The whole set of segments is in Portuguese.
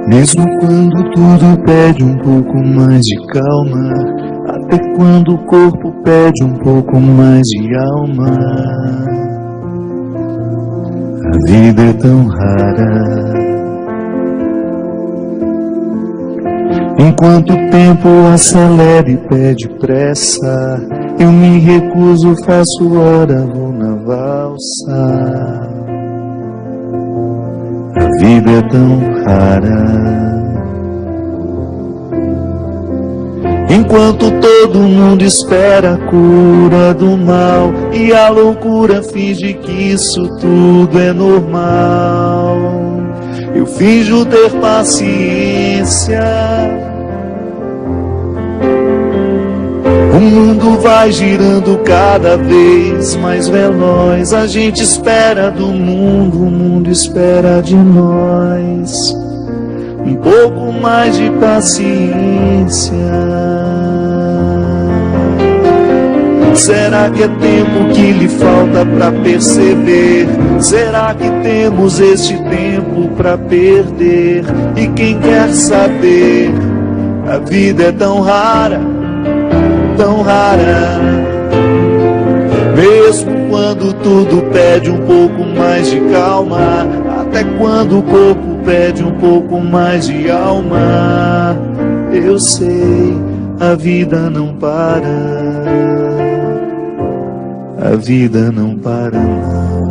Mesmo quando tudo pede um pouco mais de calma, até quando o corpo pede um pouco mais de alma. A vida é tão rara. Enquanto o tempo acelera e pede pressa, eu me recuso, faço hora, vou na valsa. A vida é tão rara. Enquanto todo mundo espera a cura do mal e a loucura finge que isso tudo é normal, eu finjo ter paciência. O mundo vai girando cada vez mais veloz. A gente espera do mundo, o mundo espera de nós um pouco mais de paciência. Será que é tempo que lhe falta pra perceber? Será que temos este tempo pra perder? E quem quer saber? A vida é tão rara, tão rara. Mesmo quando tudo pede um pouco mais de calma, até quando o corpo pede um pouco mais de alma, eu sei, a vida não para. A vida não para, não.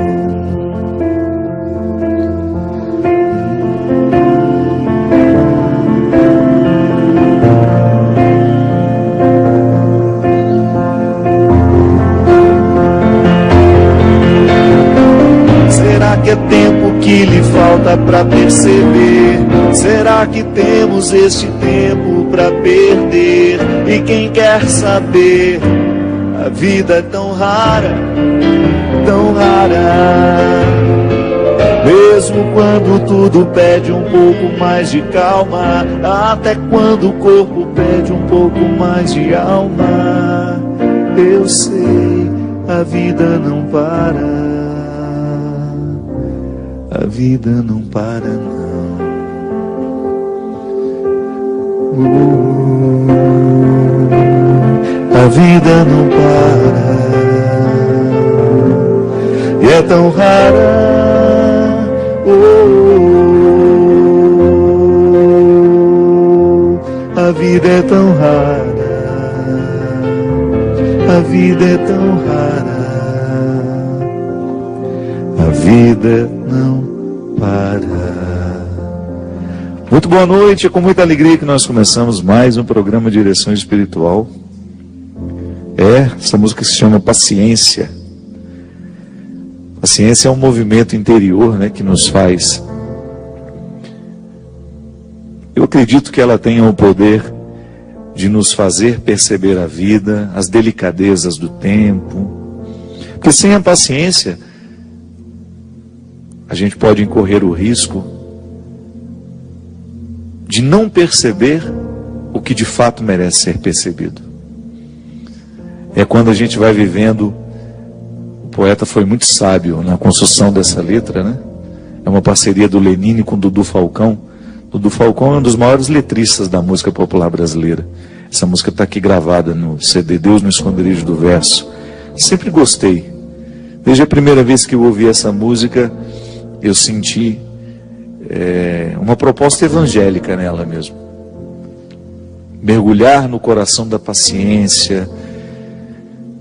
Será que é tempo que lhe falta pra perceber? Será que temos este tempo pra perder? E quem quer saber? A vida é tão rara, tão rara. Mesmo quando tudo pede um pouco mais de calma, até quando o corpo pede um pouco mais de alma, eu sei, a vida não para. A vida não para, não. A vida não para. E é tão rara. A vida é tão rara. A vida é tão rara. A vida não para. Muito boa noite, é com muita alegria que nós começamos mais um programa de Direção Espiritual. Essa música se chama Paciência. Paciência é um movimento interior, né, que nos faz. Eu acredito que ela tenha o poder de nos fazer perceber a vida, as delicadezas do tempo. Porque sem a paciência, a gente pode incorrer o risco de não perceber o que de fato merece ser percebido. É quando a gente vai vivendo. O poeta foi muito sábio na construção dessa letra, né? É uma parceria do Lenine com Dudu Falcão. Dudu Falcão é um dos maiores letristas da música popular brasileira. Essa música está aqui gravada no CD Deus no Esconderijo do Verso. Sempre gostei. Desde a primeira vez que eu ouvi essa música, eu senti uma proposta evangélica nela mesmo. Mergulhar no coração da paciência,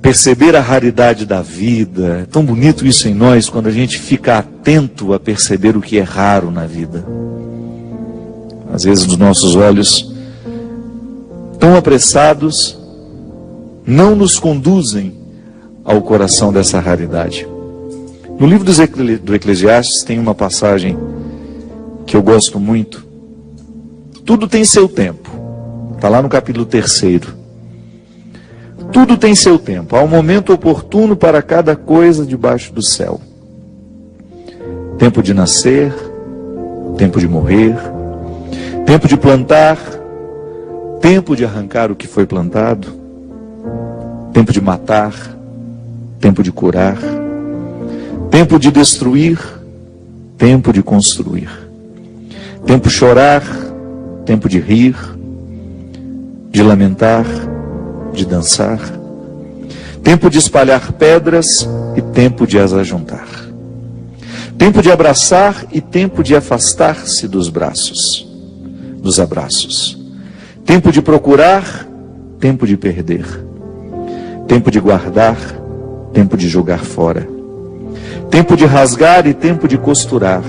perceber a raridade da vida. É tão bonito isso em nós, quando a gente fica atento a perceber o que é raro na vida. Às vezes os nossos olhos, tão apressados, não nos conduzem ao coração dessa raridade. No livro do Eclesiastes tem uma passagem que eu gosto muito. Tudo tem seu tempo. Está lá no capítulo 3. Tudo tem seu tempo. Há um momento oportuno para cada coisa debaixo do céu. Tempo de nascer, tempo de morrer, tempo de plantar, tempo de arrancar o que foi plantado, tempo de matar, tempo de curar, tempo de destruir, tempo de construir, tempo chorar, tempo de rir, de lamentar, de dançar, tempo de espalhar pedras e tempo de as ajuntar, tempo de abraçar e tempo de afastar-se dos abraços, tempo de procurar, tempo de perder, tempo de guardar, tempo de jogar fora, tempo de rasgar e tempo de costurar,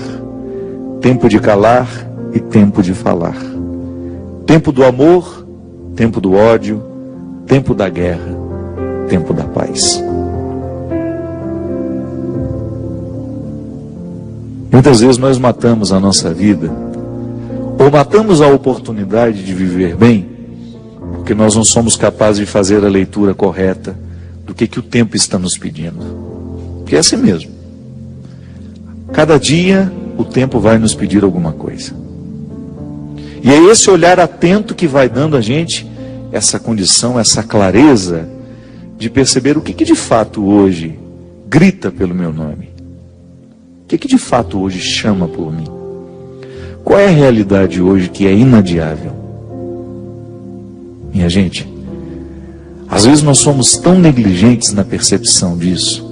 tempo de calar e tempo de falar, tempo do amor, tempo do ódio, tempo da guerra, tempo da paz. Muitas vezes nós matamos a nossa vida, ou matamos a oportunidade de viver bem, porque nós não somos capazes de fazer a leitura correta do que o tempo está nos pedindo. Porque é assim mesmo. Cada dia o tempo vai nos pedir alguma coisa. E é esse olhar atento que vai dando a gente essa condição, essa clareza de perceber o que de fato hoje grita pelo meu nome. O que de fato hoje chama por mim? Qual é a realidade hoje que é inadiável? Minha gente, às vezes nós somos tão negligentes na percepção disso,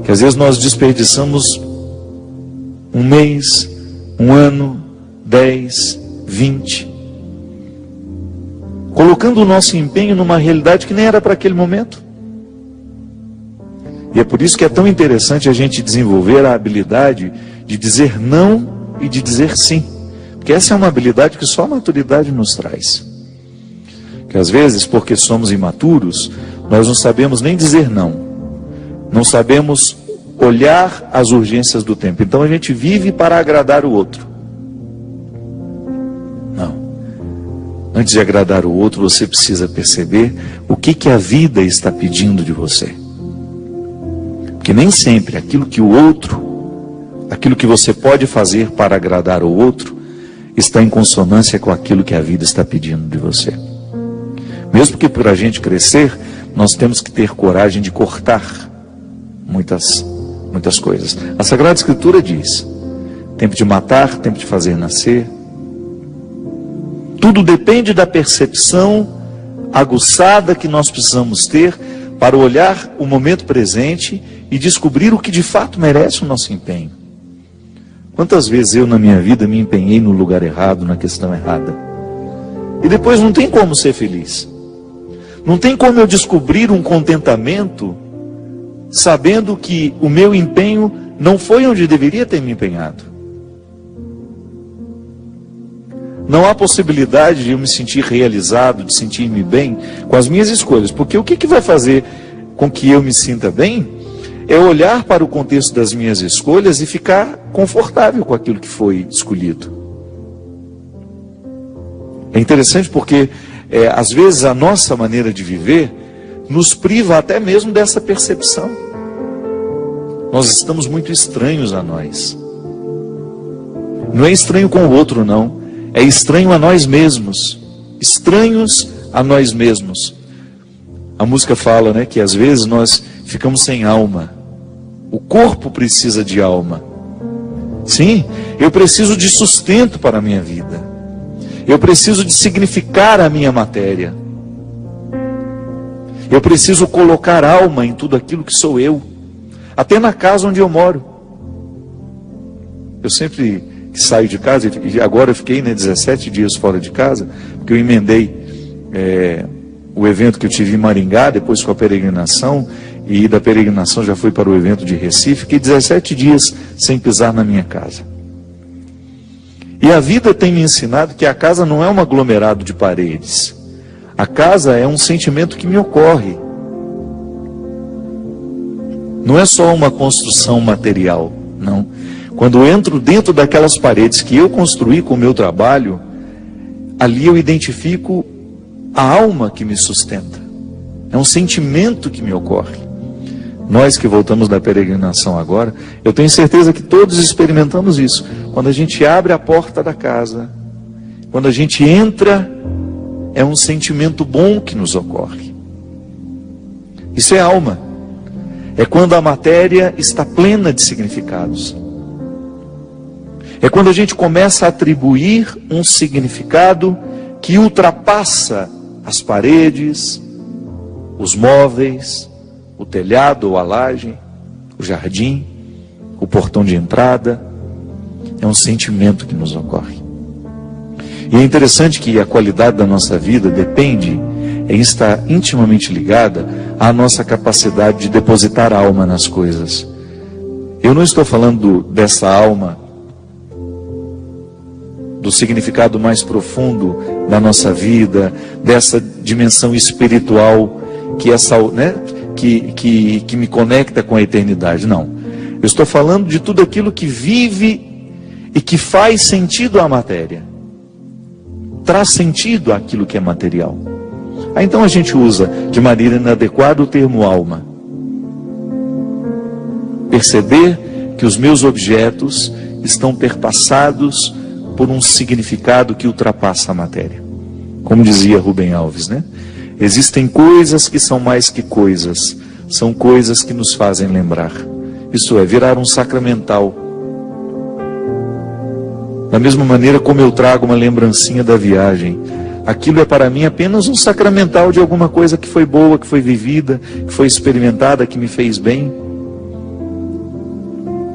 que às vezes nós desperdiçamos um mês, um ano, 10, 20, colocando o nosso empenho numa realidade que nem era para aquele momento. E é por isso que é tão interessante a gente desenvolver a habilidade de dizer não e de dizer sim. Porque essa é uma habilidade que só a maturidade nos traz. Que às vezes, porque somos imaturos, nós não sabemos nem dizer não. Não sabemos olhar as urgências do tempo. Então a gente vive para agradar o outro. Não. Antes de agradar o outro, você precisa perceber o que a vida está pedindo de você. Porque nem sempre aquilo que você pode fazer para agradar o outro, está em consonância com aquilo que a vida está pedindo de você. Mesmo que para a gente crescer, nós temos que ter coragem de cortar muitas coisas. A Sagrada Escritura diz: tempo de matar, tempo de fazer nascer. Tudo depende da percepção aguçada que nós precisamos ter para olhar o momento presente e descobrir o que de fato merece o nosso empenho. Quantas vezes eu na minha vida me empenhei no lugar errado, na questão errada, e depois não tem como ser feliz. Não tem como eu descobrir um contentamento sabendo que o meu empenho não foi onde deveria ter me empenhado. Não há possibilidade de eu me sentir realizado, de sentir-me bem com as minhas escolhas. Porque o que vai fazer com que eu me sinta bem é olhar para o contexto das minhas escolhas e ficar confortável com aquilo que foi escolhido. É interessante porque, às vezes, a nossa maneira de viver nos priva até mesmo dessa percepção. Nós estamos muito estranhos a nós. Não é estranho com o outro, não. É estranho a nós mesmos. Estranhos a nós mesmos. A música fala, né, que às vezes nós ficamos sem alma. O corpo precisa de alma. Sim, eu preciso de sustento para a minha vida. Eu preciso de significar a minha matéria. Eu preciso colocar alma em tudo aquilo que sou eu. Até na casa onde eu moro. Eu sempre que saio de casa, e agora eu fiquei 17 dias fora de casa, porque eu emendei o evento que eu tive em Maringá, depois com a peregrinação, e da peregrinação já fui para o evento de Recife. Fiquei 17 dias sem pisar na minha casa. E a vida tem me ensinado que a casa não é um aglomerado de paredes. A casa é um sentimento que me ocorre. Não é só uma construção material, não. Quando eu entro dentro daquelas paredes que eu construí com o meu trabalho, ali eu identifico a alma que me sustenta. É um sentimento que me ocorre. Nós que voltamos da peregrinação agora, eu tenho certeza que todos experimentamos isso. Quando a gente abre a porta da casa, quando a gente entra, é um sentimento bom que nos ocorre. Isso é alma. É quando a matéria está plena de significados. É quando a gente começa a atribuir um significado que ultrapassa as paredes, os móveis, o telhado ou a laje, o jardim, o portão de entrada. É um sentimento que nos ocorre. E é interessante que a qualidade da nossa vida depende, está intimamente ligada à nossa capacidade de depositar a alma nas coisas. Eu não estou falando dessa alma, do significado mais profundo da nossa vida, dessa dimensão espiritual que essa, né, que me conecta com a eternidade. Não. Eu estou falando de tudo aquilo que vive e que faz sentido à matéria. Traz sentido àquilo que é material. Aí então a gente usa de maneira inadequada o termo alma. Perceber que os meus objetos estão perpassados por um significado que ultrapassa a matéria. Como dizia Rubem Alves, né? Existem coisas que são mais que coisas. São coisas que nos fazem lembrar. Isso é, virar um sacramental. Da mesma maneira como eu trago uma lembrancinha da viagem, aquilo é para mim apenas um sacramental de alguma coisa que foi boa, que foi vivida, que foi experimentada, que me fez bem.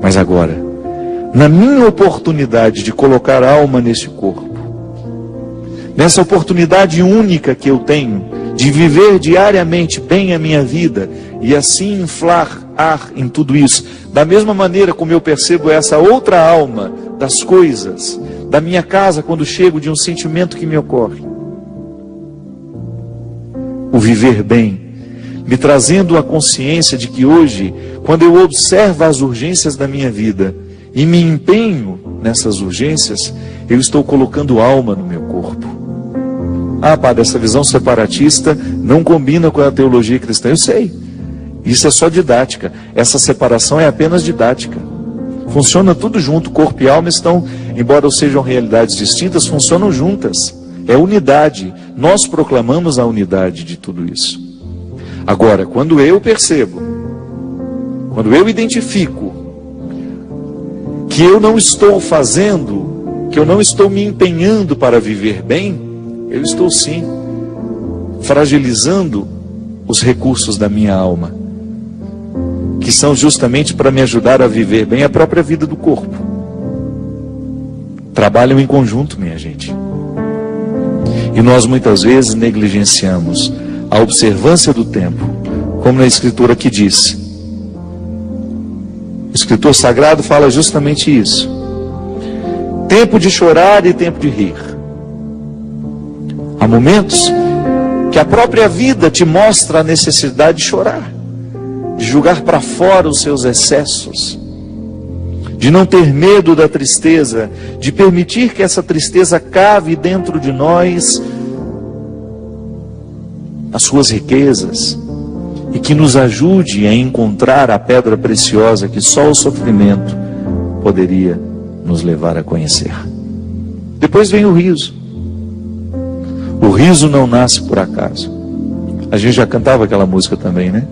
Mas agora, na minha oportunidade de colocar alma nesse corpo, nessa oportunidade única que eu tenho de viver diariamente bem a minha vida e assim inflar ar em tudo isso, da mesma maneira como eu percebo essa outra alma das coisas, da minha casa quando chego, de um sentimento que me ocorre. O viver bem, me trazendo a consciência de que hoje, quando eu observo as urgências da minha vida e me empenho nessas urgências, eu estou colocando alma no meu corpo. Ah, padre, essa visão separatista não combina com a teologia cristã. Eu sei, isso é só didática. Essa separação é apenas didática. Funciona tudo junto, corpo e alma estão, embora sejam realidades distintas, funcionam juntas. É unidade. Nós proclamamos a unidade de tudo isso. Agora, quando eu percebo, quando eu identifico que eu não estou fazendo, que eu não estou me empenhando para viver bem, eu estou sim fragilizando os recursos da minha alma, que são justamente para me ajudar a viver bem a própria vida do corpo. Trabalham em conjunto, minha gente. E nós muitas vezes negligenciamos a observância do tempo, como na Escritura que diz. O escritor sagrado fala justamente isso. Tempo de chorar e tempo de rir. Há momentos que a própria vida te mostra a necessidade de chorar, de jogar para fora os seus excessos, de não ter medo da tristeza, de permitir que essa tristeza cave dentro de nós as suas riquezas e que nos ajude a encontrar a pedra preciosa que só o sofrimento poderia nos levar a conhecer. Depois vem o riso. O riso não nasce por acaso. A gente já cantava aquela música também, né?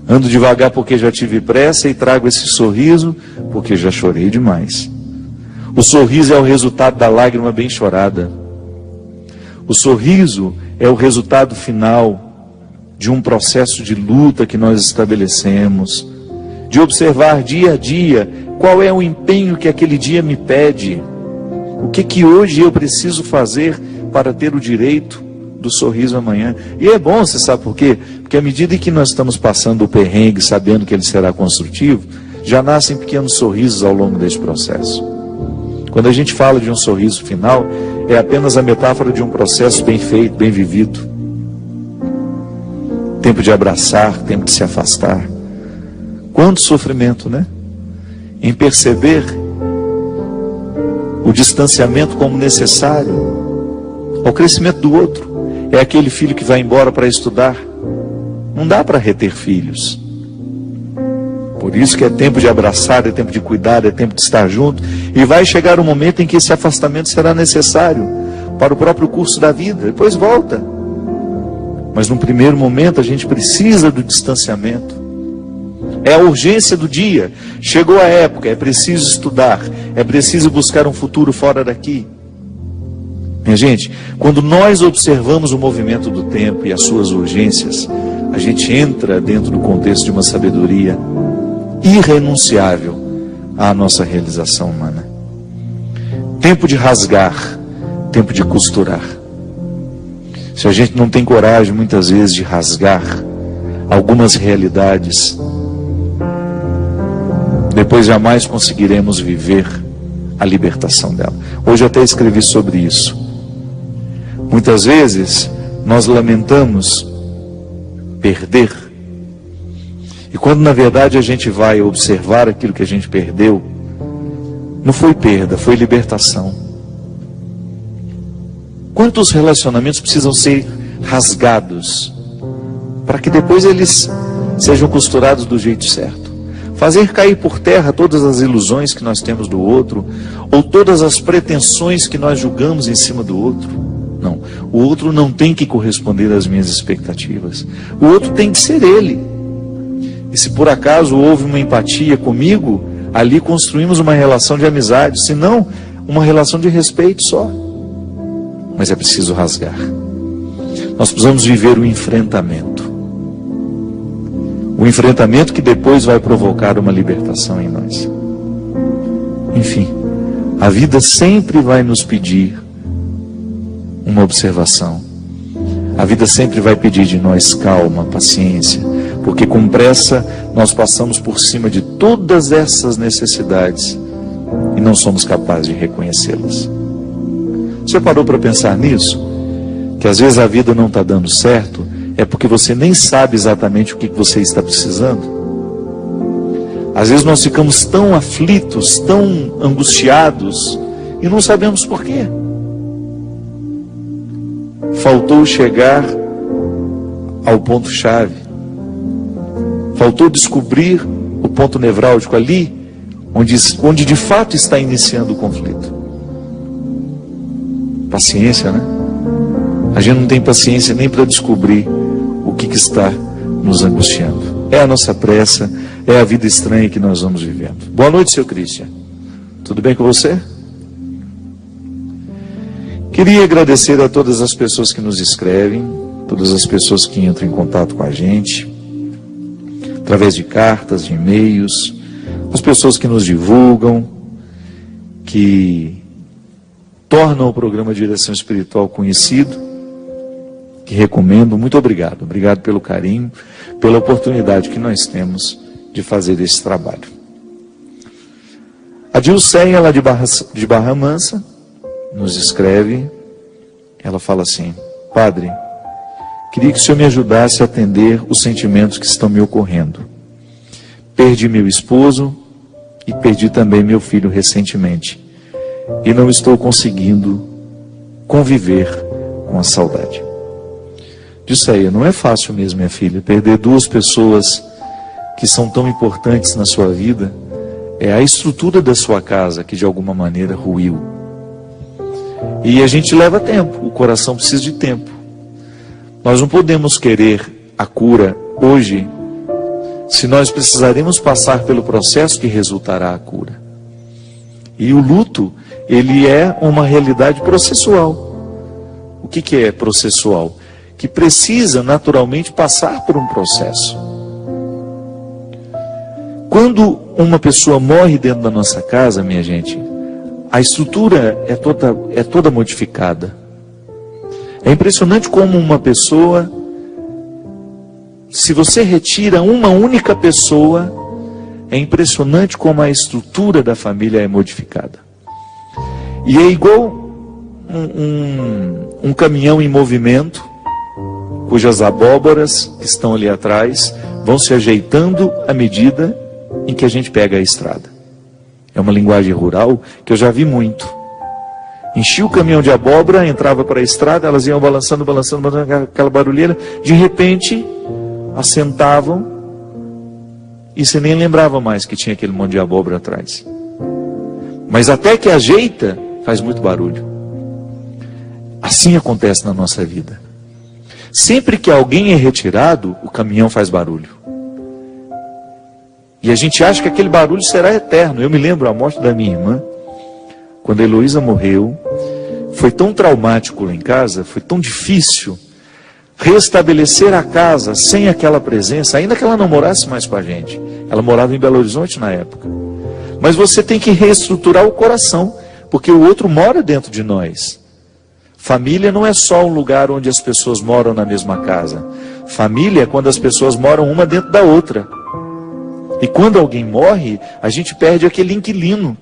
Ando devagar porque já tive pressa e trago esse sorriso porque já chorei demais. O sorriso é o resultado da lágrima bem chorada. O sorriso é o resultado final de um processo de luta que nós estabelecemos, de observar dia a dia qual é o empenho que aquele dia me pede, o que hoje eu preciso fazer para ter o direito do sorriso amanhã. E é bom, você sabe por quê? Porque à medida que nós estamos passando o perrengue, sabendo que ele será construtivo, já nascem pequenos sorrisos ao longo desse processo. Quando a gente fala de um sorriso final, é apenas a metáfora de um processo bem feito, bem vivido. Tempo de abraçar, tempo de se afastar. Quanto sofrimento, né? Em perceber o distanciamento como necessário ao crescimento do outro. É aquele filho que vai embora para estudar. Não dá para reter filhos. Por isso que é tempo de abraçar, é tempo de cuidar, é tempo de estar junto. E vai chegar um momento em que esse afastamento será necessário para o próprio curso da vida. Depois volta. Mas num primeiro momento a gente precisa do distanciamento É a urgência do dia. Chegou a época, é preciso estudar, é preciso buscar um futuro fora daqui. Minha gente, quando nós observamos o movimento do tempo e as suas urgências, a gente entra dentro do contexto de uma sabedoria irrenunciável à nossa realização humana. Tempo de rasgar, tempo de costurar. Se a gente não tem coragem, muitas vezes, de rasgar algumas realidades, depois jamais conseguiremos viver a libertação dela. Hoje eu até escrevi sobre isso. Muitas vezes nós lamentamos perder, e quando na verdade a gente vai observar aquilo que a gente perdeu, não foi perda, foi libertação. Quantos relacionamentos precisam ser rasgados para que depois eles sejam costurados do jeito certo? Fazer cair por terra todas as ilusões que nós temos do outro, ou todas as pretensões que nós julgamos em cima do outro. Não, o outro não tem que corresponder às minhas expectativas. O outro tem que ser ele. E se por acaso houve uma empatia comigo, ali construímos uma relação de amizade, se não, uma relação de respeito só. Mas é preciso rasgar. Nós precisamos viver o enfrentamento. O enfrentamento que depois vai provocar uma libertação em nós. Enfim, a vida sempre vai nos pedir uma observação. A vida sempre vai pedir de nós calma, paciência, porque com pressa nós passamos por cima de todas essas necessidades e não somos capazes de reconhecê-las. Você parou para pensar nisso? Que às vezes a vida não está dando certo, é porque você nem sabe exatamente o que você está precisando. Às vezes nós ficamos tão aflitos, tão angustiados, e não sabemos por quê. Faltou chegar ao ponto-chave. Faltou descobrir o ponto nevrálgico ali, onde de fato está iniciando o conflito. Paciência, né? A gente não tem paciência nem para descobrir o que está nos angustiando. É a nossa pressa, é a vida estranha que nós vamos vivendo. Boa noite, seu Christian. Tudo bem com você? Queria agradecer a todas as pessoas que nos escrevem, todas as pessoas que entram em contato com a gente, através de cartas, de e-mails, as pessoas que nos divulgam, que tornam o programa Direção Espiritual conhecido, que recomendo. Muito obrigado. Obrigado pelo carinho, pela oportunidade que nós temos de fazer esse trabalho. A Dilceia, lá de Barra Mansa, nos escreve. Ela fala assim: Padre, queria que o Senhor me ajudasse a atender os sentimentos que estão me ocorrendo. Perdi meu esposo e perdi também meu filho recentemente. E não estou conseguindo conviver com a saudade. Disso aí, não é fácil mesmo, minha filha. Perder duas pessoas que são tão importantes na sua vida. É a estrutura da sua casa que de alguma maneira ruiu. E a gente leva tempo, o coração precisa de tempo. Nós não podemos querer a cura hoje, se nós precisaremos passar pelo processo que resultará a cura. E o luto, ele é uma realidade processual. O que é processual? Que precisa naturalmente passar por um processo. Quando uma pessoa morre dentro da nossa casa, minha gente, a estrutura é toda modificada. É impressionante como uma pessoa, se você retira uma única pessoa, é impressionante como a estrutura da família é modificada. E é igual um caminhão em movimento, cujas abóboras que estão ali atrás vão se ajeitando à medida em que a gente pega a estrada. É uma linguagem rural que eu já vi muito. Enchia o caminhão de abóbora, entrava para a estrada, elas iam balançando, aquela barulheira. De repente, assentavam e você nem lembrava mais que tinha aquele monte de abóbora atrás. Mas até que ajeita, faz muito barulho. Assim acontece na nossa vida. Sempre que alguém é retirado, o caminhão faz barulho. E a gente acha que aquele barulho será eterno. Eu me lembro a morte da minha irmã, quando a Heloísa morreu. Foi tão traumático lá em casa, foi tão difícil restabelecer a casa sem aquela presença, ainda que ela não morasse mais com a gente. Ela morava em Belo Horizonte na época. Mas você tem que reestruturar o coração, porque o outro mora dentro de nós. Família não é só um lugar onde as pessoas moram na mesma casa. Família é quando as pessoas moram uma dentro da outra. E quando alguém morre, a gente perde aquele inquilino.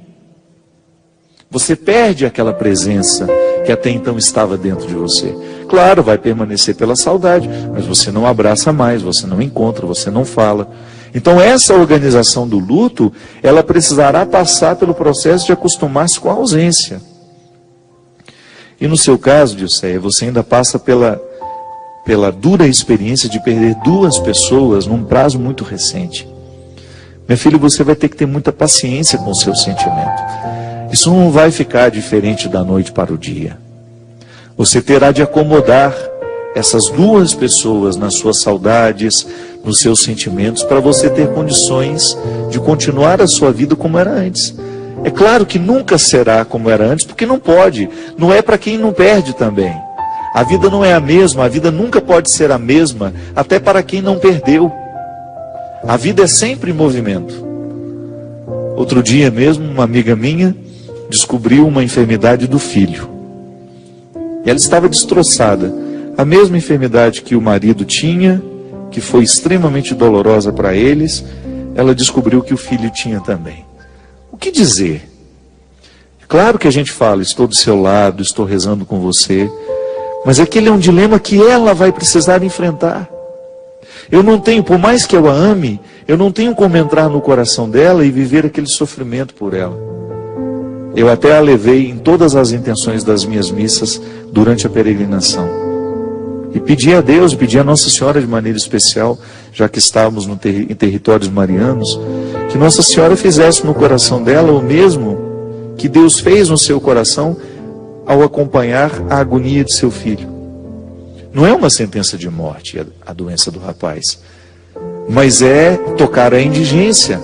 Você perde aquela presença que até então estava dentro de você. Claro, vai permanecer pela saudade, mas você não abraça mais, você não encontra, você não fala. Então essa organização do luto, ela precisará passar pelo processo de acostumar-se com a ausência. E no seu caso, Dilceia, você ainda passa pela dura experiência de perder 2 pessoas num prazo muito recente. Minha filha, você vai ter que ter muita paciência com o seu sentimento. Isso não vai ficar diferente da noite para o dia. Você terá de acomodar essas 2 pessoas nas suas saudades, nos seus sentimentos, para você ter condições de continuar a sua vida como era antes. É claro que nunca será como era antes, porque não pode. Não é para quem não perde também. A vida não é a mesma, a vida nunca pode ser a mesma, até para quem não perdeu. A vida é sempre em movimento. Outro dia mesmo, uma amiga minha descobriu uma enfermidade do filho. E ela estava destroçada. A mesma enfermidade que o marido tinha, que foi extremamente dolorosa para eles, ela descobriu que o filho tinha também. O que dizer? Claro que a gente fala, estou do seu lado, estou rezando com você, mas aquele é um dilema que ela vai precisar enfrentar. Eu não tenho, por mais que eu a ame, eu não tenho como entrar no coração dela e viver aquele sofrimento por ela. Eu até a levei em todas as intenções das minhas missas durante a peregrinação. E pedi a Deus, pedi a Nossa Senhora de maneira especial, já que estávamos em territórios marianos, que Nossa Senhora fizesse no coração dela o mesmo que Deus fez no seu coração ao acompanhar a agonia de seu filho. Não é uma sentença de morte a doença do rapaz, mas é tocar a indigência,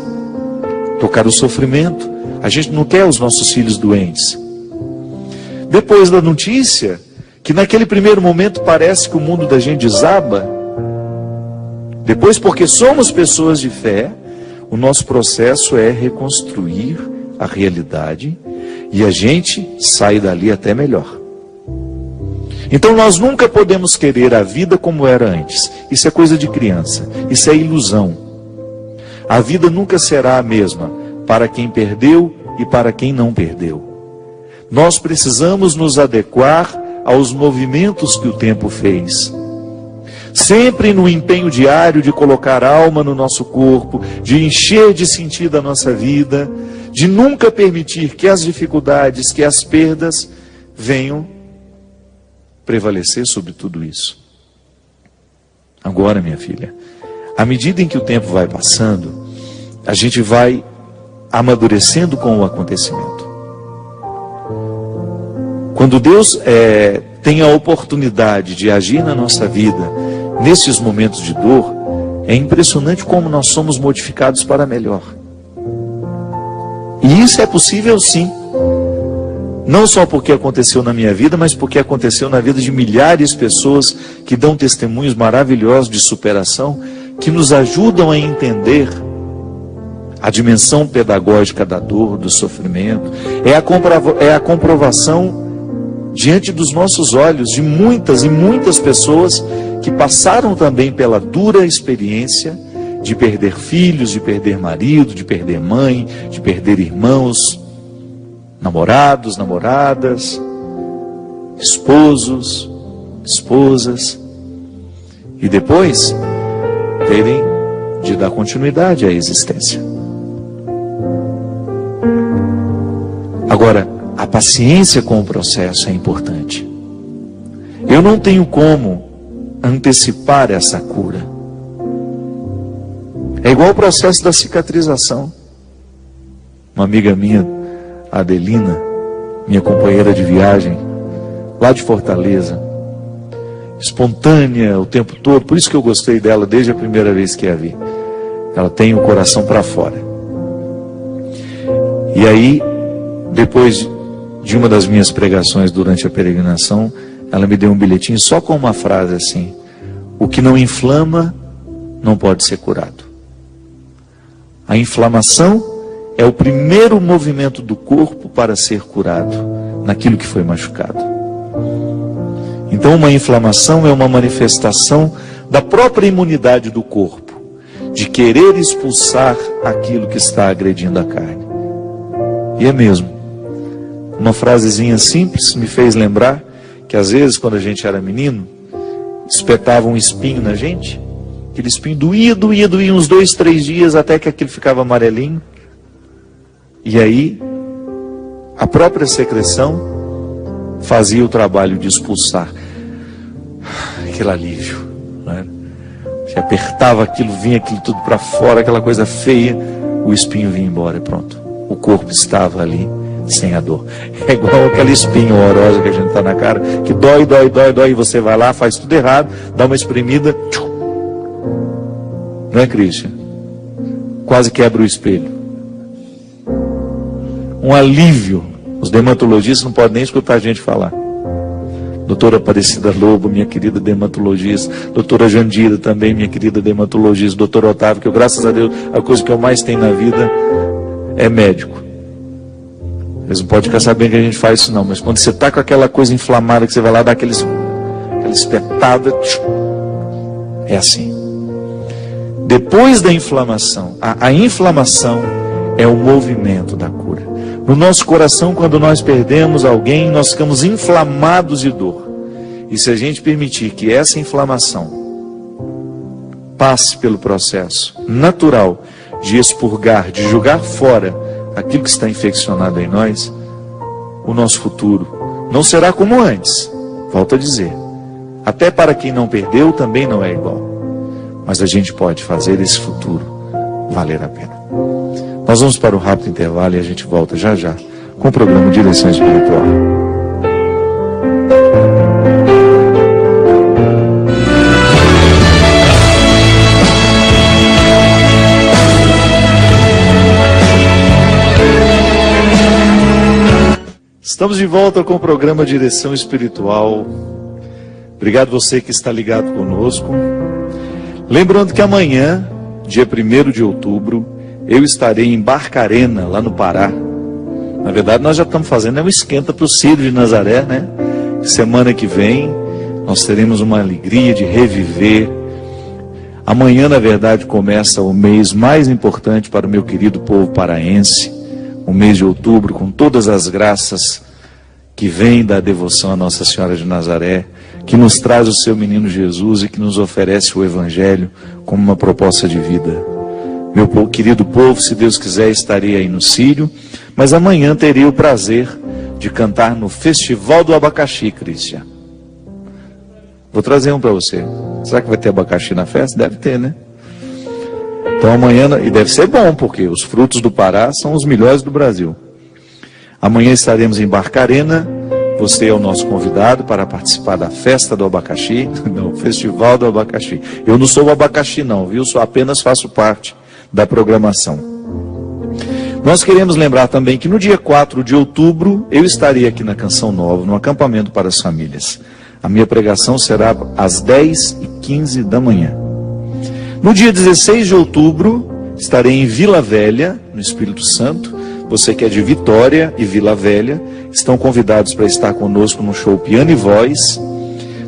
tocar o sofrimento. A gente não quer os nossos filhos doentes. Depois da notícia, que naquele primeiro momento parece que o mundo da gente desaba, depois, porque somos pessoas de fé, o nosso processo é reconstruir a realidade e a gente sai dali até melhor. Então nós nunca podemos querer a vida como era antes. Isso é coisa de criança, isso é ilusão. A vida nunca será a mesma para quem perdeu e para quem não perdeu. Nós precisamos nos adequar aos movimentos que o tempo fez. Sempre no empenho diário de colocar alma no nosso corpo, de encher de sentido a nossa vida, de nunca permitir que as dificuldades, que as perdas venham prevalecer sobre tudo isso. Agora, minha filha, à medida em que o tempo vai passando, a gente vai amadurecendo com o acontecimento. Quando Deus tem a oportunidade de agir na nossa vida, nesses momentos de dor, é impressionante como nós somos modificados para melhor. E isso é possível sim. Não só porque aconteceu na minha vida, mas porque aconteceu na vida de milhares de pessoas que dão testemunhos maravilhosos de superação, que nos ajudam a entender a dimensão pedagógica da dor, do sofrimento. É a comprovação diante dos nossos olhos de muitas e muitas pessoas que passaram também pela dura experiência de perder filhos, de perder marido, de perder mãe, de perder irmãos, namorados, namoradas, esposos, esposas, e depois terem de dar continuidade à existência. Agora, a paciência com o processo é importante. Eu não tenho como antecipar essa cura. É igual o processo da cicatrização. Uma amiga minha, a Adelina, minha companheira de viagem, lá de Fortaleza, espontânea o tempo todo, por isso que eu gostei dela desde a primeira vez que a vi. ela tem o coração para fora. E aí, depois de uma das minhas pregações durante a peregrinação, ela me deu um bilhetinho só com uma frase assim: o que não inflama não pode ser curado. A inflamação é o primeiro movimento do corpo para ser curado naquilo que foi machucado. Então, uma inflamação é uma manifestação da própria imunidade do corpo, de querer expulsar aquilo que está agredindo a carne. E é mesmo. Uma frasezinha simples me fez lembrar que às vezes, quando a gente era menino, espetava um espinho na gente. Aquele espinho doía uns 2, 3 dias até que aquilo ficava amarelinho. E aí, a própria secreção fazia o trabalho de expulsar. Aquele alívio, né? Você apertava aquilo, vinha aquilo tudo para fora, aquela coisa feia, o espinho vinha embora e pronto. O corpo estava ali sem a dor. É igual aquela espinha horrorosa que a gente está na cara, que dói, e você vai lá, faz tudo errado, dá uma espremida, não é, Cristian? Quase quebra o espelho. Um alívio. Os dermatologistas não podem nem escutar a gente falar. Doutora Aparecida Lobo, minha querida dermatologista. Doutora Jandira também, minha querida dermatologista. Doutor Otávio, que eu, graças a Deus, a coisa que eu mais tenho na vida é médico. Eles não podem ficar sabendo que a gente faz isso não, mas quando você está com aquela coisa inflamada, que você vai lá dar aquela espetada, é assim. Depois da inflamação, a inflamação é o movimento da cura. No nosso coração, quando nós perdemos alguém, nós ficamos inflamados de dor. E se a gente permitir que essa inflamação passe pelo processo natural de expurgar, de jogar fora aquilo que está infeccionado em nós, o nosso futuro não será como antes. Volto a dizer, até para quem não perdeu também não é igual. Mas a gente pode fazer esse futuro valer a pena. Nós vamos para um rápido intervalo e a gente volta já já com o programa Direção Espiritual. Estamos de volta com o programa Direção Espiritual. Obrigado você que está ligado conosco. Lembrando que amanhã, dia 1º de outubro, eu estarei em Barcarena, lá no Pará. Na verdade, nós já estamos fazendo um esquenta para o Círio de Nazaré, né? Semana que vem, nós teremos uma alegria de reviver. Amanhã, na verdade, começa o mês mais importante para o meu querido povo paraense, o mês de outubro, com todas as graças que vêm da devoção a Nossa Senhora de Nazaré, que nos traz o seu menino Jesus e que nos oferece o Evangelho como uma proposta de vida. Meu querido povo, se Deus quiser, estarei aí no Círio, mas amanhã terei o prazer de cantar no Festival do Abacaxi, Cristian. Vou trazer um para você. Será que vai ter abacaxi na festa? Deve ter, né? Então amanhã, e deve ser bom, porque os frutos do Pará são os melhores do Brasil. Amanhã estaremos em Barcarena. Você é o nosso convidado para participar da festa do abacaxi, no Festival do Abacaxi. Eu não sou o abacaxi não, viu? Só apenas faço parte da programação. Nós queremos lembrar também que no dia 4 de outubro, eu estarei aqui na Canção Nova, no acampamento para as famílias. A minha pregação será às 10h15 da manhã. No dia 16 de outubro, estarei em Vila Velha, no Espírito Santo. Você que é de Vitória e Vila Velha, estão convidados para estar conosco no show Piano e Voz.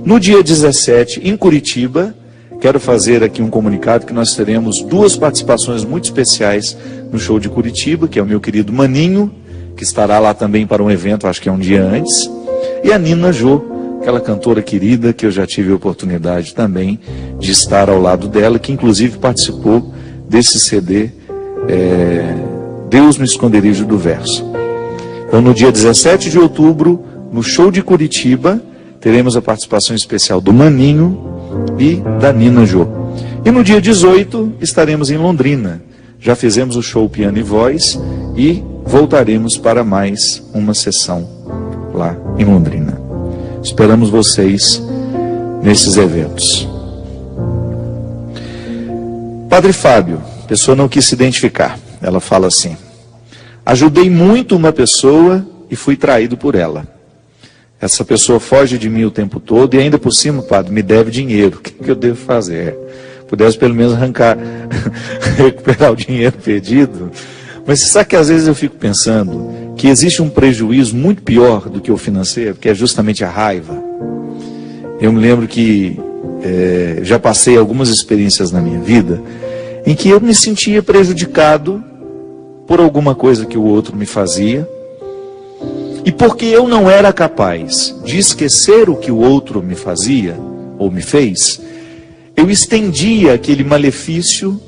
No dia 17, em Curitiba, quero fazer aqui um comunicado que nós teremos 2 participações muito especiais no show de Curitiba, que é o meu querido Maninho, que estará lá também para um evento, acho que é um dia antes, e a Nina Jô, aquela cantora querida que eu já tive a oportunidade também de estar ao lado dela, que inclusive participou desse CD, Deus no Esconderijo do Verso. Então no dia 17 de outubro, no show de Curitiba, teremos a participação especial do Maninho e da Nina Jô. E no dia 18 estaremos em Londrina. Já fizemos o show Piano e Voz e voltaremos para mais uma sessão lá em Londrina. Esperamos vocês nesses eventos. Padre Fábio, a pessoa não quis se identificar. Ela fala assim: ajudei muito uma pessoa e fui traído por ela. Essa pessoa foge de mim o tempo todo e ainda por cima, padre, me deve dinheiro. O que eu devo fazer? Pudesse pelo menos recuperar o dinheiro perdido. Mas sabe que às vezes eu fico pensando que existe um prejuízo muito pior do que o financeiro, que é justamente a raiva. Eu me lembro que já passei algumas experiências na minha vida em que eu me sentia prejudicado por alguma coisa que o outro me fazia, e porque eu não era capaz de esquecer o que o outro me fazia ou me fez, eu estendia aquele malefício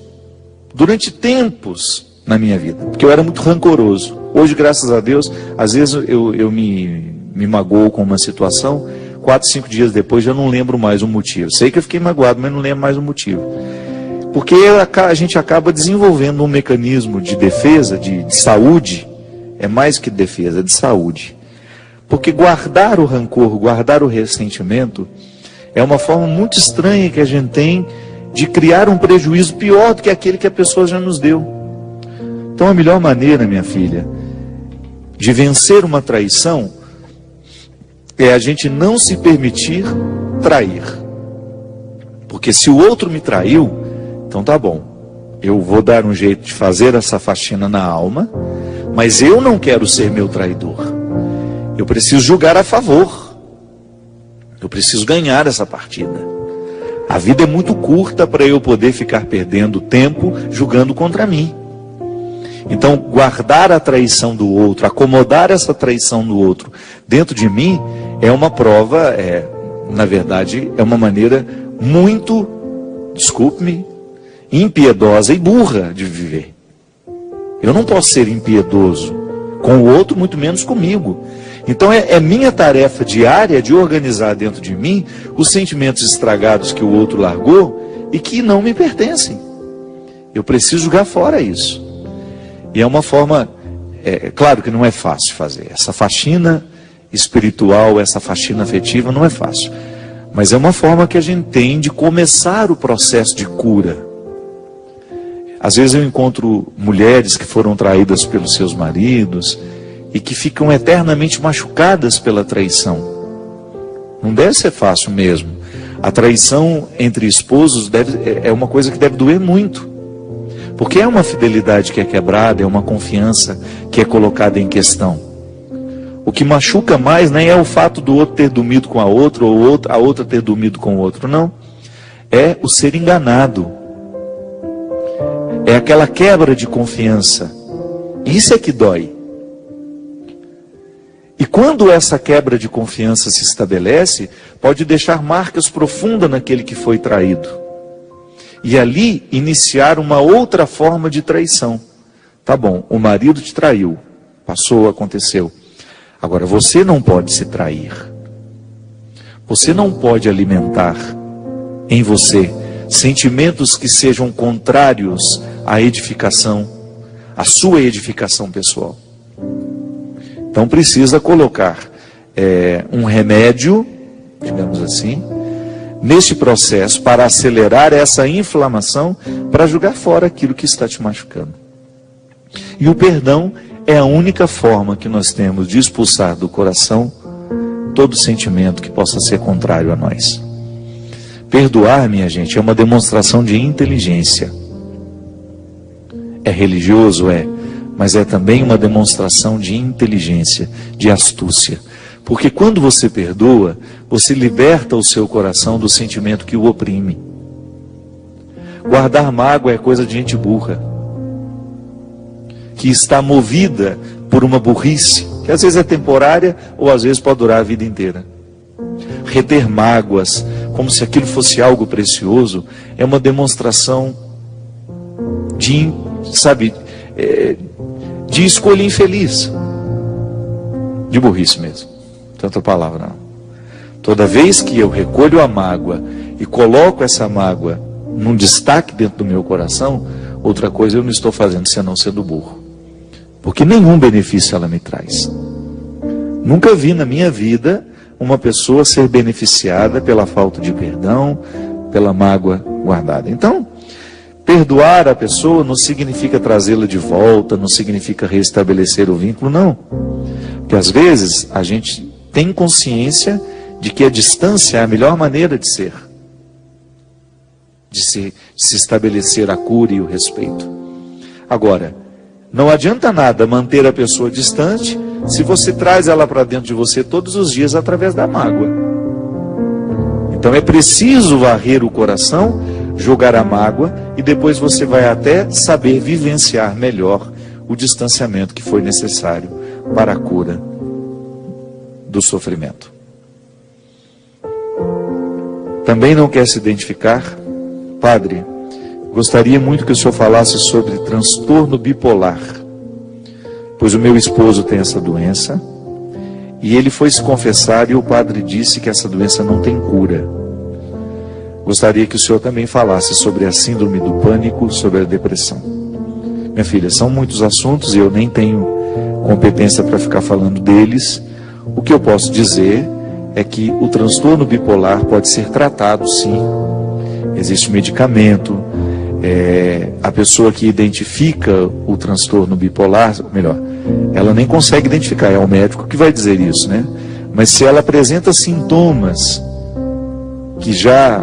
durante tempos na minha vida, porque eu era muito rancoroso. Hoje, graças a Deus, às vezes eu me magoo com uma situação, 4, 5 dias depois já não lembro mais o motivo. Sei que eu fiquei magoado, mas não lembro mais o motivo. Porque a gente acaba desenvolvendo um mecanismo de defesa, de saúde, é mais que defesa, é de saúde. Porque guardar o rancor, guardar o ressentimento, é uma forma muito estranha que a gente tem de criar um prejuízo pior do que aquele que a pessoa já nos deu. Então a melhor maneira, minha filha, de vencer uma traição é a gente não se permitir trair. Porque se o outro me traiu, então tá bom. Eu vou dar um jeito de fazer essa faxina na alma, mas eu não quero ser meu traidor. Eu preciso julgar a favor. Eu preciso ganhar essa partida. A vida é muito curta para eu poder ficar perdendo tempo julgando contra mim. Então, guardar a traição do outro, acomodar essa traição do outro dentro de mim, é uma prova, na verdade, é uma maneira muito, desculpe-me, impiedosa e burra de viver. Eu não posso ser impiedoso com o outro, muito menos comigo. Então é minha tarefa diária de organizar dentro de mim os sentimentos estragados que o outro largou e que não me pertencem. Eu preciso jogar fora isso. E é uma forma, claro que não é fácil fazer. Essa faxina espiritual, essa faxina afetiva não é fácil. Mas é uma forma que a gente tem de começar o processo de cura. Às vezes eu encontro mulheres que foram traídas pelos seus maridos e que ficam eternamente machucadas pela traição. Não deve ser fácil mesmo. A traição entre esposos é uma coisa que deve doer muito. Porque é uma fidelidade que é quebrada, é uma confiança que é colocada em questão. O que machuca mais nem é o fato do outro ter dormido com a outra, ou a outra ter dormido com o outro, não. É o ser enganado. É aquela quebra de confiança. Isso é que dói. E quando essa quebra de confiança se estabelece, pode deixar marcas profundas naquele que foi traído. E ali iniciar uma outra forma de traição. Tá bom, o marido te traiu, passou, aconteceu. Agora você não pode se trair. Você não pode alimentar em você sentimentos que sejam contrários à edificação, à sua edificação pessoal. Então precisa colocar um remédio, digamos assim, neste processo para acelerar essa inflamação, para jogar fora aquilo que está te machucando. E o perdão é a única forma que nós temos de expulsar do coração todo sentimento que possa ser contrário a nós. Perdoar, minha gente, é uma demonstração de inteligência. É religioso, mas é também uma demonstração de inteligência, de astúcia. Porque quando você perdoa, você liberta o seu coração do sentimento que o oprime. Guardar mágoa é coisa de gente burra, que está movida por uma burrice, que às vezes é temporária ou às vezes pode durar a vida inteira. Reter mágoas, como se aquilo fosse algo precioso, é uma demonstração de, de escolha infeliz, de burrice mesmo. Tanta palavra não. Toda vez que eu recolho a mágoa e coloco essa mágoa num destaque dentro do meu coração, outra coisa eu não estou fazendo senão sendo burro. Porque nenhum benefício ela me traz. Nunca vi na minha vida uma pessoa ser beneficiada pela falta de perdão, pela mágoa guardada. Então, Perdoar a pessoa não significa trazê-la de volta, não significa restabelecer o vínculo, não. Porque às vezes a gente tem consciência de que a distância é a melhor maneira de ser. De se estabelecer a cura e o respeito. Agora, não adianta nada manter a pessoa distante se você traz ela para dentro de você todos os dias através da mágoa. Então é preciso varrer o coração, jogar a mágoa, e depois você vai até saber vivenciar melhor o distanciamento que foi necessário para a cura do sofrimento. Também não quer se identificar? Padre, gostaria muito que o senhor falasse sobre transtorno bipolar, pois o meu esposo tem essa doença, e ele foi se confessar e o padre disse que essa doença não tem cura. Gostaria que o senhor também falasse sobre a síndrome do pânico, sobre a depressão. Minha filha, são muitos assuntos e eu nem tenho competência para ficar falando deles. O que eu posso dizer é que o transtorno bipolar pode ser tratado, sim. Existe medicamento. A pessoa que identifica o transtorno bipolar, melhor, ela nem consegue identificar, é o médico que vai dizer isso, né? Mas se ela apresenta sintomas que já,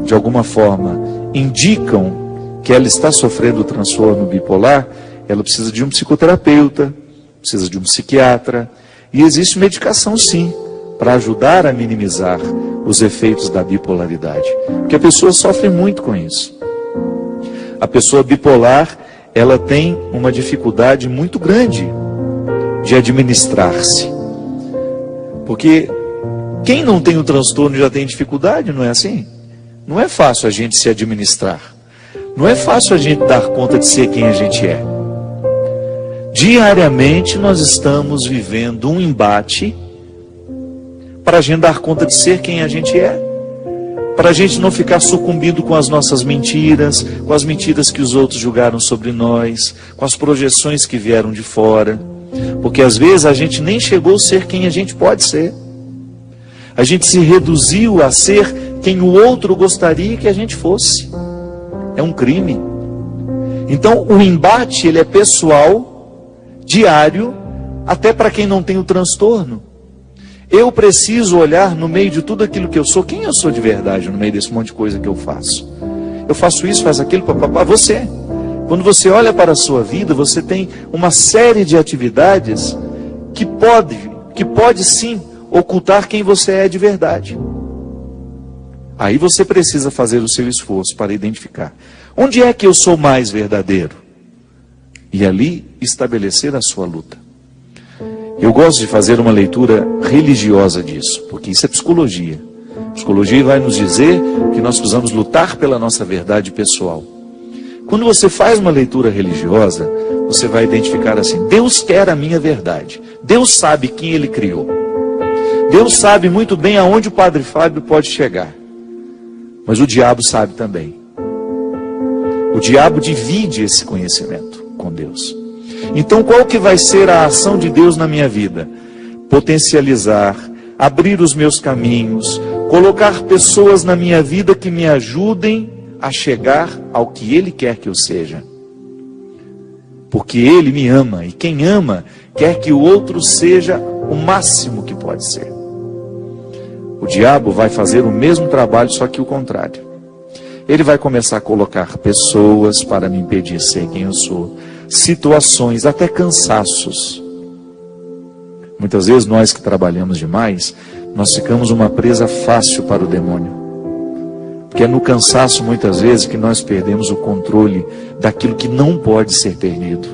de alguma forma, indicam que ela está sofrendo o transtorno bipolar, ela precisa de um psicoterapeuta, precisa de um psiquiatra, e existe medicação, sim, para ajudar a minimizar os efeitos da bipolaridade, porque a pessoa sofre muito com isso. A pessoa bipolar, ela tem uma dificuldade muito grande de administrar-se. Porque quem não tem o transtorno já tem dificuldade, não é assim? Não é fácil a gente se administrar. Não é fácil a gente dar conta de ser quem a gente é. Diariamente nós estamos vivendo um embate para a gente dar conta de ser quem a gente é. Para a gente não ficar sucumbindo com as nossas mentiras, com as mentiras que os outros julgaram sobre nós, com as projeções que vieram de fora. Porque às vezes a gente nem chegou a ser quem a gente pode ser. A gente se reduziu a ser quem o outro gostaria que a gente fosse. É um crime. Então o embate, ele é pessoal, diário, até para quem não tem o transtorno. Eu preciso olhar no meio de tudo aquilo que eu sou, quem eu sou de verdade no meio desse monte de coisa que eu faço. Eu faço isso, faço aquilo, papapá, você. Quando você olha para a sua vida, você tem uma série de atividades que pode sim ocultar quem você é de verdade. Aí você precisa fazer o seu esforço para identificar. Onde é que eu sou mais verdadeiro? E ali estabelecer a sua luta. Eu gosto de fazer uma leitura religiosa disso, porque isso é psicologia. Psicologia vai nos dizer que nós precisamos lutar pela nossa verdade pessoal. Quando você faz uma leitura religiosa, você vai identificar assim: Deus quer a minha verdade. Deus sabe quem Ele criou. Deus sabe muito bem aonde o Padre Fábio pode chegar. Mas o diabo sabe também. O diabo divide esse conhecimento com Deus. Então qual que vai ser a ação de Deus na minha vida? Potencializar, abrir os meus caminhos, colocar pessoas na minha vida que me ajudem a chegar ao que Ele quer que eu seja. Porque Ele me ama, e quem ama quer que o outro seja o máximo que pode ser. O diabo vai fazer o mesmo trabalho, só que o contrário. Ele vai começar a colocar pessoas para me impedir de ser quem eu sou, situações, até cansaços. Muitas vezes nós que trabalhamos demais, nós ficamos uma presa fácil para o demônio. Porque é no cansaço muitas vezes que nós perdemos o controle daquilo que não pode ser perdido.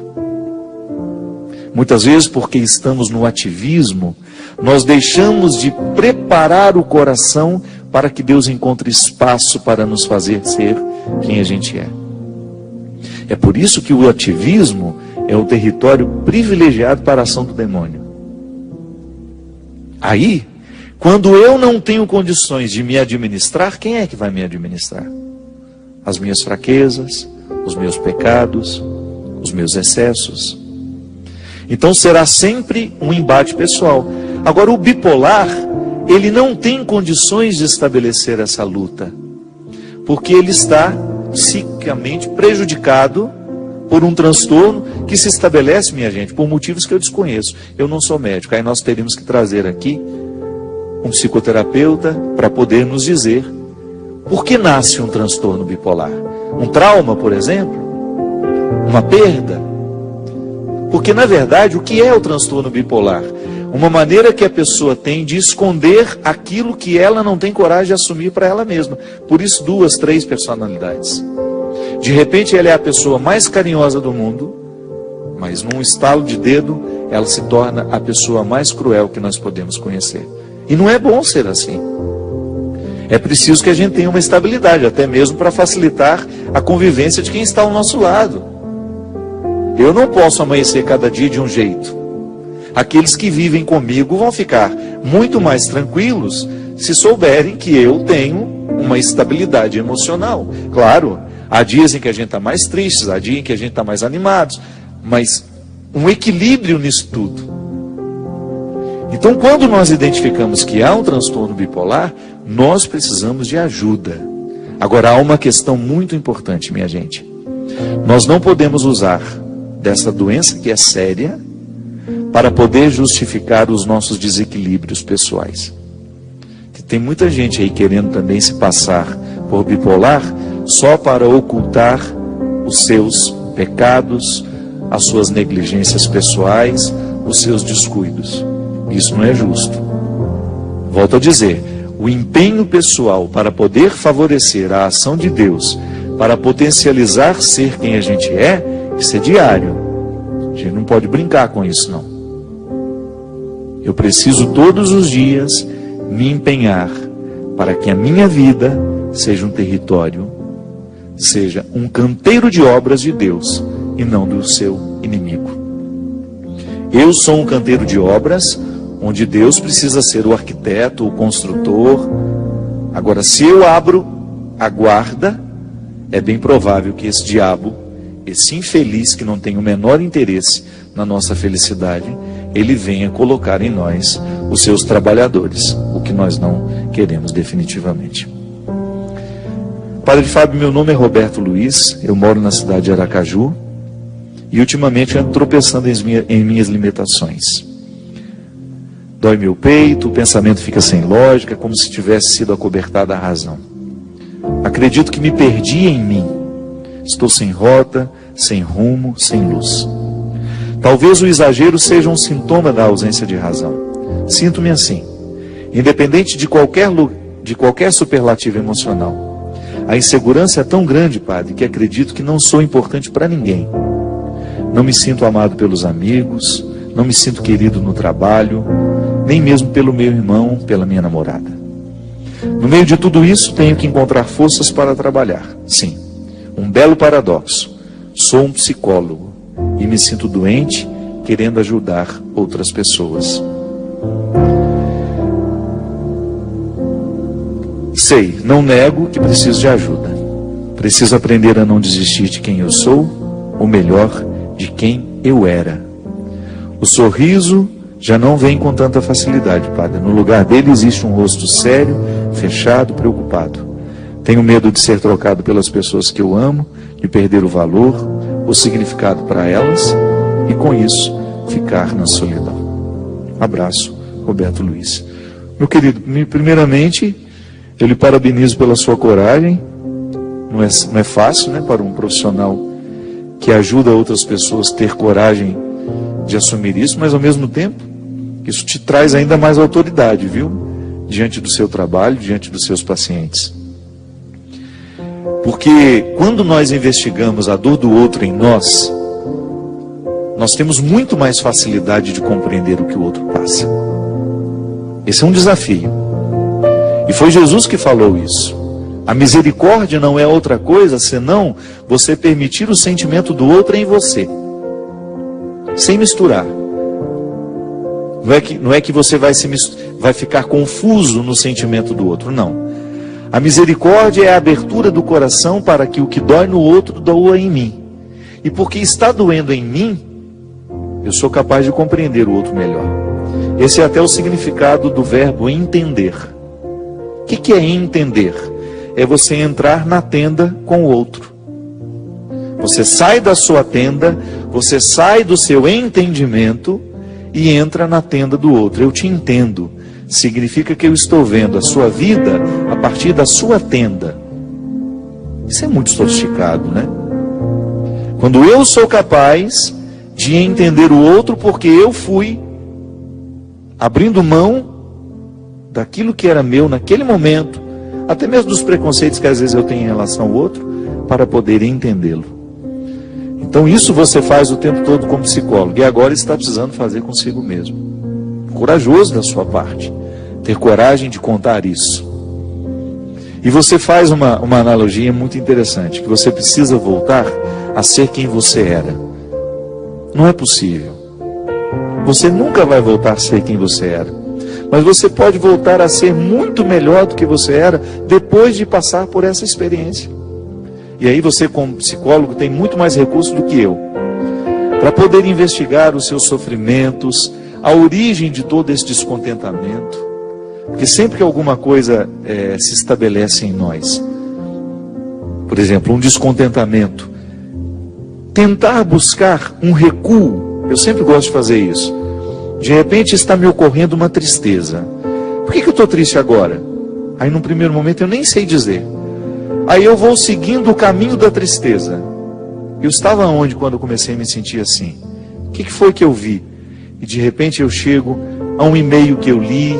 Muitas vezes porque estamos no ativismo, nós deixamos de preparar o coração para que Deus encontre espaço para nos fazer ser quem a gente é. É por isso que o ativismo é o território privilegiado para a ação do demônio. Aí, quando eu não tenho condições de me administrar, quem é que vai me administrar? As minhas fraquezas, os meus pecados, os meus excessos. Então será sempre um embate pessoal. Agora o bipolar, ele não tem condições de estabelecer essa luta, porque ele está se psiquicamente prejudicado por um transtorno que se estabelece, minha gente, por motivos que eu desconheço. Eu não sou médico, aí nós teríamos que trazer aqui um psicoterapeuta para poder nos dizer por que nasce um transtorno bipolar. Um trauma, por exemplo? Uma perda? Porque, na verdade, o que é o transtorno bipolar? Uma maneira que a pessoa tem de esconder aquilo que ela não tem coragem de assumir para ela mesma. Por isso, 2, 3 personalidades. De repente, ela é a pessoa mais carinhosa do mundo, mas num estalo de dedo, ela se torna a pessoa mais cruel que nós podemos conhecer. E não é bom ser assim. É preciso que a gente tenha uma estabilidade, até mesmo para facilitar a convivência de quem está ao nosso lado. Eu não posso amanhecer cada dia de um jeito. Aqueles que vivem comigo vão ficar muito mais tranquilos se souberem que eu tenho uma estabilidade emocional. Claro, há dias em que a gente está mais triste, há dias em que a gente está mais animado, mas um equilíbrio nisso tudo. Então, quando nós identificamos que há um transtorno bipolar, nós precisamos de ajuda. Agora, há uma questão muito importante, minha gente. Nós não podemos usar dessa doença que é séria para poder justificar os nossos desequilíbrios pessoais. Tem muita gente aí querendo também se passar por bipolar só para ocultar os seus pecados, as suas negligências pessoais, os seus descuidos. Isso não é justo. Volto a dizer, o empenho pessoal para poder favorecer a ação de Deus, para potencializar ser quem a gente é, isso é diário. A gente não pode brincar com isso, não. Eu preciso todos os dias me empenhar para que a minha vida seja um território, seja um canteiro de obras de Deus e não do seu inimigo. Eu sou um canteiro de obras onde Deus precisa ser o arquiteto, o construtor. Agora, se eu abro a guarda, é bem provável que esse diabo, esse infeliz que não tem o menor interesse na nossa felicidade, ele venha colocar em nós os seus trabalhadores, o que nós não queremos definitivamente. Padre Fábio, meu nome é Roberto Luiz, eu moro na cidade de Aracaju e ultimamente ando tropeçando em minhas limitações. Dói meu peito, o pensamento fica sem lógica, como se tivesse sido acobertada a razão. Acredito que me perdi em mim. Estou sem rota, sem rumo, sem luz. Talvez o exagero seja um sintoma da ausência de razão. Sinto-me assim, independente de qualquer superlativo emocional. A insegurança é tão grande, padre, que acredito que não sou importante para ninguém. Não me sinto amado pelos amigos, não me sinto querido no trabalho, nem mesmo pelo meu irmão, pela minha namorada. No meio de tudo isso, tenho que encontrar forças para trabalhar. Sim, um belo paradoxo. Sou um psicólogo e me sinto doente, querendo ajudar outras pessoas. Sei, não nego que preciso de ajuda. Preciso aprender a não desistir de quem eu sou, ou melhor, de quem eu era. O sorriso já não vem com tanta facilidade, padre. No lugar dele existe um rosto sério, fechado, preocupado. Tenho medo de ser trocado pelas pessoas que eu amo, de perder o valor, o significado para elas e com isso ficar na solidão. Abraço, Roberto Luiz. Meu querido, primeiramente eu lhe parabenizo pela sua coragem. Não é fácil, né, para um profissional que ajuda outras pessoas a ter coragem de assumir isso, mas ao mesmo tempo isso te traz ainda mais autoridade, viu? Diante do seu trabalho, diante dos seus pacientes. Porque quando nós investigamos a dor do outro em nós, nós temos muito mais facilidade de compreender o que o outro passa. Esse é um desafio. E foi Jesus que falou isso. A misericórdia não é outra coisa senão você permitir o sentimento do outro em você, sem misturar. Não é que você vai ficar confuso no sentimento do outro, não. A misericórdia é a abertura do coração para que o que dói no outro doa em mim. E porque está doendo em mim, eu sou capaz de compreender o outro melhor. Esse é até o significado do verbo entender. O que é entender? É você entrar na tenda com o outro Você sai da sua tenda, você sai do seu entendimento e entra na tenda do outro. Eu te entendo. Significa que eu estou vendo a sua vida a partir da sua tenda. Isso é muito sofisticado, né? Quando eu sou capaz de entender o outro porque eu fui abrindo mão daquilo que era meu naquele momento, até mesmo dos preconceitos que às vezes eu tenho em relação ao outro, para poder entendê-lo. Então isso você faz o tempo todo como psicólogo, e agora está precisando fazer consigo mesmo. Corajoso da sua parte, ter coragem de contar isso. E você faz uma analogia muito interessante, que você precisa voltar a ser quem você era. Não é possível. Você nunca vai voltar a ser quem você era. Mas você pode voltar a ser muito melhor do que você era depois de passar por essa experiência. E aí você, como psicólogo, tem muito mais recursos do que eu, para poder investigar os seus sofrimentos, a origem de todo esse descontentamento. Porque sempre que alguma coisa se estabelece em nós, por exemplo, um descontentamento, tentar buscar um recuo, eu sempre gosto de fazer isso. De repente está me ocorrendo uma tristeza. Por que eu estou triste agora? Aí num primeiro momento eu nem sei dizer. Aí eu vou seguindo o caminho da tristeza. Eu estava onde quando eu comecei a me sentir assim? O que foi que eu vi? E de repente eu chego a um e-mail que eu li,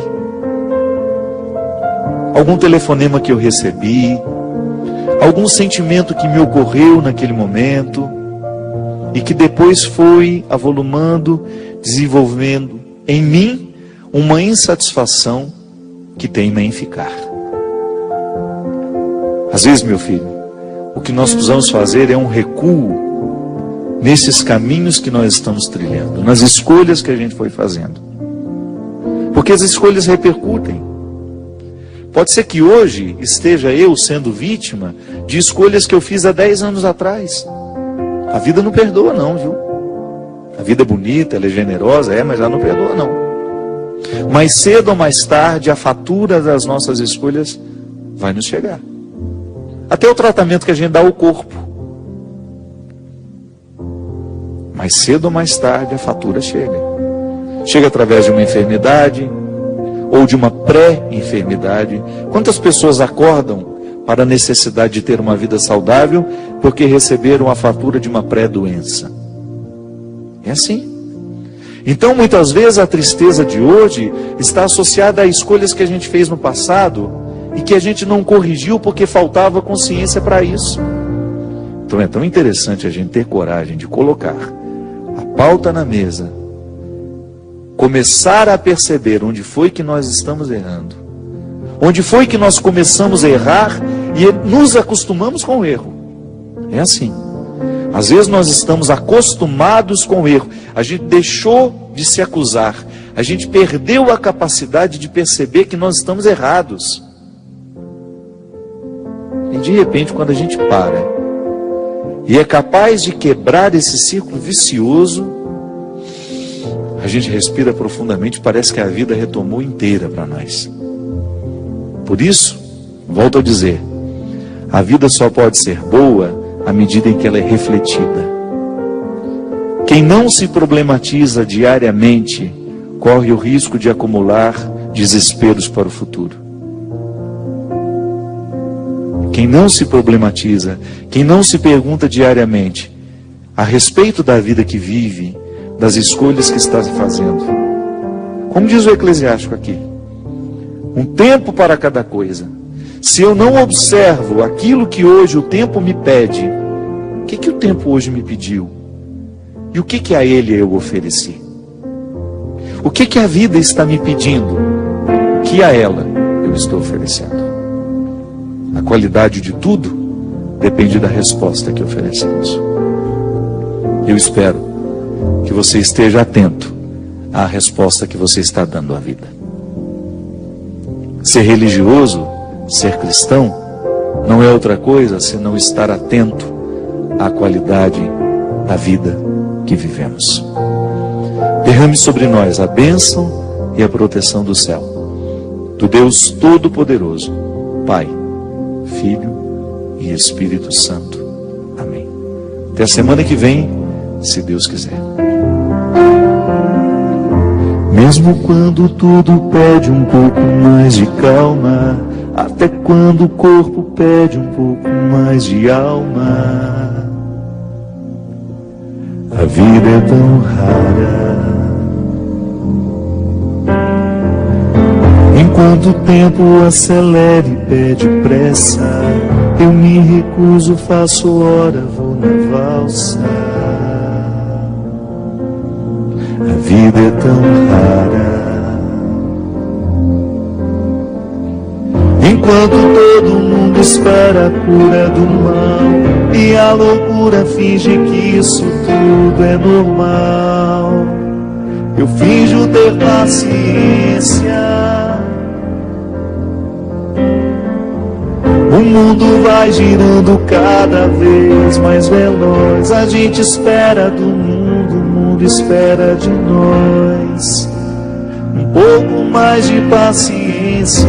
algum telefonema que eu recebi, algum sentimento que me ocorreu naquele momento, e que depois foi avolumando, desenvolvendo em mim uma insatisfação que teima em ficar. Às vezes, meu filho, o que nós precisamos fazer é um recuo nesses caminhos que nós estamos trilhando, nas escolhas que a gente foi fazendo. Porque as escolhas repercutem. Pode ser que hoje esteja eu sendo vítima de escolhas que eu fiz há 10 anos atrás. A vida não perdoa não, viu? A vida é bonita, ela é generosa, mas ela não perdoa não. Mais cedo ou mais tarde, a fatura das nossas escolhas vai nos chegar. Até o tratamento que a gente dá ao corpo. Mais cedo ou mais tarde, a fatura chega. Chega através de uma enfermidade, ou de uma pré-enfermidade. Quantas pessoas acordam para a necessidade de ter uma vida saudável porque receberam a fatura de uma pré-doença? É assim. Então muitas vezes a tristeza de hoje está associada a escolhas que a gente fez no passado e que a gente não corrigiu porque faltava consciência para isso. Então é tão interessante a gente ter coragem de colocar a pauta na mesa, começar a perceber onde foi que nós estamos errando, onde foi que nós começamos a errar e nos acostumamos com o erro. É assim. Às vezes nós estamos acostumados com o erro, a gente deixou de se acusar, a gente perdeu a capacidade de perceber que nós estamos errados. E de repente, quando a gente para e é capaz de quebrar esse círculo vicioso, a gente respira profundamente, parece que a vida retomou inteira para nós. Por isso, volto a dizer, a vida só pode ser boa à medida em que ela é refletida. Quem não se problematiza diariamente, corre o risco de acumular desesperos para o futuro. Quem não se problematiza, quem não se pergunta diariamente a respeito da vida que vive, das escolhas que está fazendo. Como diz o Eclesiástico aqui, um tempo para cada coisa. Se eu não observo aquilo que hoje o tempo me pede, o que o tempo hoje me pediu? E o que a ele eu ofereci? O que a vida está me pedindo? O que a ela eu estou oferecendo? A qualidade de tudo depende da resposta que oferecemos. Eu espero que você esteja atento à resposta que você está dando à vida. Ser religioso, ser cristão, não é outra coisa senão estar atento à qualidade da vida que vivemos. Derrame sobre nós a bênção e a proteção do céu, do Deus Todo-Poderoso, Pai, Filho e Espírito Santo. Amém. Até a semana que vem, se Deus quiser. Mesmo quando tudo pede um pouco mais de calma, até quando o corpo pede um pouco mais de alma, a vida é tão rara. Enquanto o tempo acelera e pede pressa, eu me recuso, faço hora, vou na valsa. A vida é tão rara. Enquanto todo mundo espera a cura do mal e a loucura finge que isso tudo é normal, eu finjo ter paciência. O mundo vai girando cada vez mais veloz. A gente espera do mundo, o mundo espera de nós. Um pouco mais de paciência.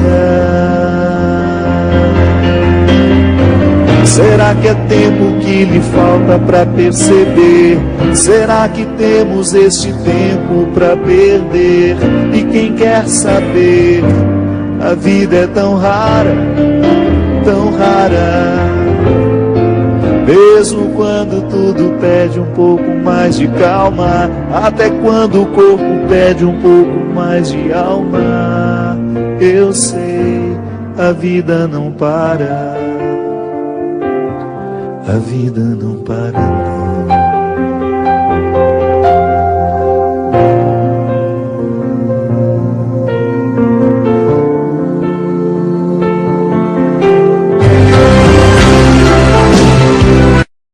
Será que é tempo que lhe falta para perceber? Será que temos este tempo para perder? E quem quer saber? A vida é tão rara, tão rara. Mesmo quando tudo pede um pouco mais de calma, até quando o corpo pede um pouco mais de alma, eu sei, a vida não para. A vida não para.